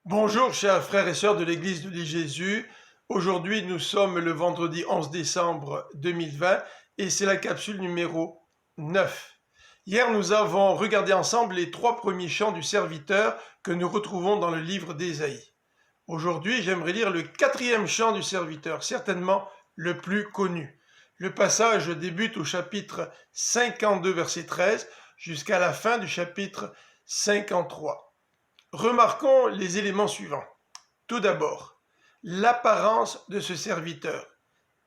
Bonjour chers frères et sœurs de l'église de l'île Jésus. Aujourd'hui nous sommes le vendredi 11 décembre 2020 et c'est la capsule numéro 9. Hier nous avons regardé ensemble les 3 premiers chants du serviteur que nous retrouvons dans le livre d'Ésaïe. Aujourd'hui j'aimerais lire le 4e chant du serviteur, certainement le plus connu. Le passage débute au chapitre 52 verset 13 jusqu'à la fin du chapitre 53. Remarquons les éléments suivants. Tout d'abord, l'apparence de ce serviteur.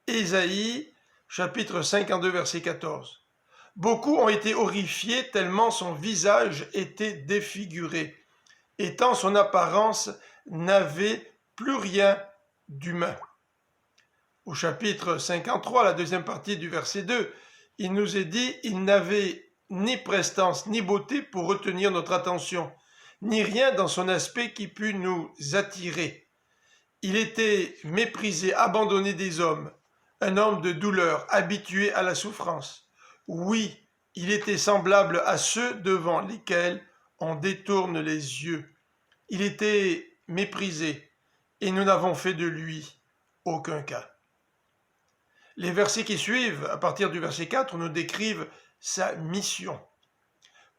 Ésaïe, chapitre 52, verset 14. Beaucoup ont été horrifiés tellement son visage était défiguré, et tant son apparence n'avait plus rien d'humain. Au chapitre 53, la deuxième partie du verset 2, il nous est dit « Il n'avait ni prestance ni beauté pour retenir notre attention » ni rien dans son aspect qui pût nous attirer. Il était méprisé, abandonné des hommes, un homme de douleur, habitué à la souffrance. Oui, il était semblable à ceux devant lesquels on détourne les yeux. Il était méprisé, et nous n'avons fait de lui aucun cas. Les versets qui suivent, à partir du verset 4, nous décrivent sa mission.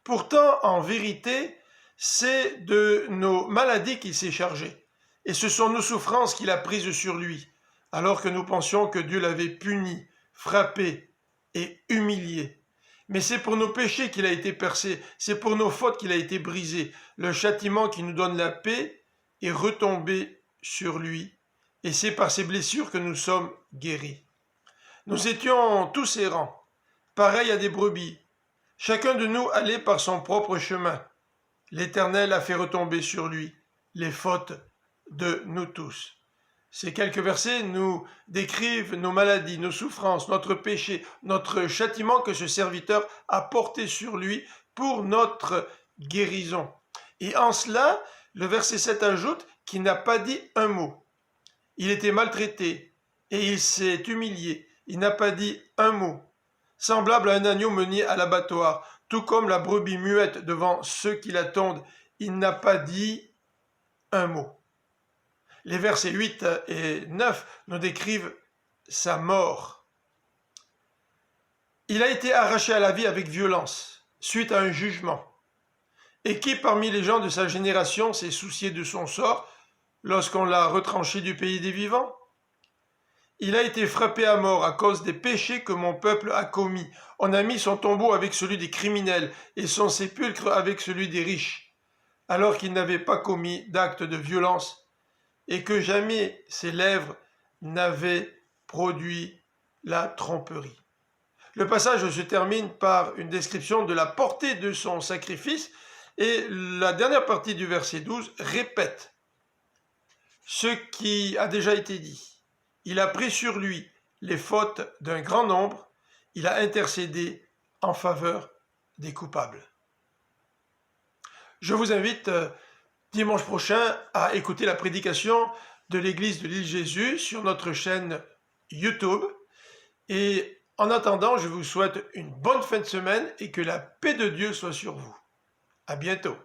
Pourtant, en vérité, c'est de nos maladies qu'il s'est chargé, et ce sont nos souffrances qu'il a prises sur lui, alors que nous pensions que Dieu l'avait puni, frappé et humilié. Mais c'est pour nos péchés qu'il a été percé, c'est pour nos fautes qu'il a été brisé. Le châtiment qui nous donne la paix est retombé sur lui, et c'est par ses blessures que nous sommes guéris. Nous étions tous errants, pareils à des brebis. Chacun de nous allait par son propre chemin. L'Éternel a fait retomber sur lui les fautes de nous tous. Ces quelques versets nous décrivent nos maladies, nos souffrances, notre péché, notre châtiment que ce serviteur a porté sur lui pour notre guérison. Et en cela, le verset 7 ajoute qu'il n'a pas dit un mot. Il était maltraité et il s'est humilié. Il n'a pas dit un mot. Semblable à un agneau mené à l'abattoir, tout comme la brebis muette devant ceux qui l'attendent, il n'a pas dit un mot. Les versets 8 et 9 nous décrivent sa mort. Il a été arraché à la vie avec violence, suite à un jugement. Et qui parmi les gens de sa génération s'est soucié de son sort lorsqu'on l'a retranché du pays des vivants ? Il a été frappé à mort à cause des péchés que mon peuple a commis. On a mis son tombeau avec celui des criminels et son sépulcre avec celui des riches, alors qu'il n'avait pas commis d'acte de violence et que jamais ses lèvres n'avaient produit la tromperie. Le passage se termine par une description de la portée de son sacrifice et la dernière partie du verset 12 répète ce qui a déjà été dit. Il a pris sur lui les fautes d'un grand nombre, il a intercédé en faveur des coupables. Je vous invite dimanche prochain à écouter la prédication de l'église de l'île Jésus sur notre chaîne YouTube. Et en attendant, je vous souhaite une bonne fin de semaine et que la paix de Dieu soit sur vous. À bientôt.